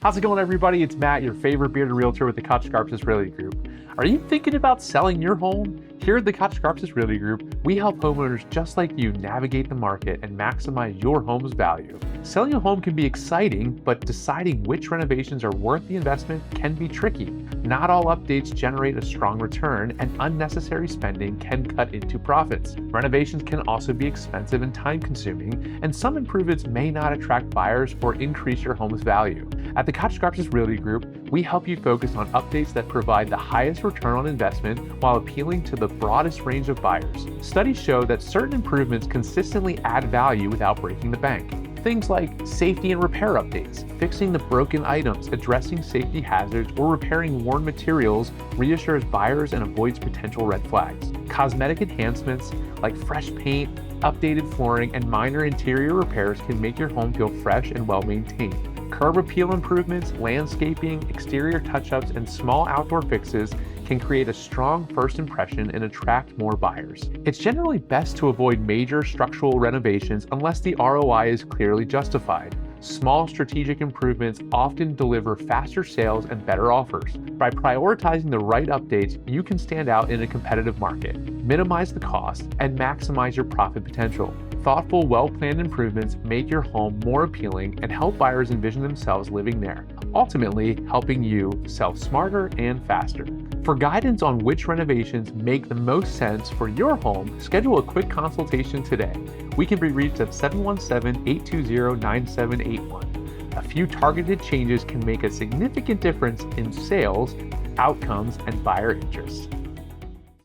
How's it going, everybody? It's Matt, your favorite bearded realtor with the Koch Garpstas Realty Group. Are you thinking about selling your home? Here at the Koch Garpstas Realty Group, we help homeowners just like you navigate the market and maximize your home's value. Selling a home can be exciting, but deciding which renovations are worth the investment can be tricky. Not all updates generate a strong return, and unnecessary spending can cut into profits. Renovations can also be expensive and time-consuming, and some improvements may not attract buyers or increase your home's value. At the Koch Garpstas Realty Group, we help you focus on updates that provide the highest return on investment while appealing to the broadest range of buyers. Studies show that certain improvements consistently add value without breaking the bank. Things like safety and repair updates, fixing the broken items, addressing safety hazards, or repairing worn materials reassures buyers and avoids potential red flags. Cosmetic enhancements like fresh paint, updated flooring, and minor interior repairs can make your home feel fresh and well maintained. Curb appeal improvements, landscaping, exterior touch-ups, and small outdoor fixes can create a strong first impression and attract more buyers. It's generally best to avoid major structural renovations unless the ROI is clearly justified. Small strategic improvements often deliver faster sales and better offers. By prioritizing the right updates, you can stand out in a competitive market, minimize the cost, and maximize your profit potential. Thoughtful, well-planned improvements make your home more appealing and help buyers envision themselves living there, ultimately helping you sell smarter and faster. For guidance on which renovations make the most sense for your home, schedule a quick consultation today. We can be reached at 717-820-9781. A few targeted changes can make a significant difference in sales, outcomes, and buyer interest.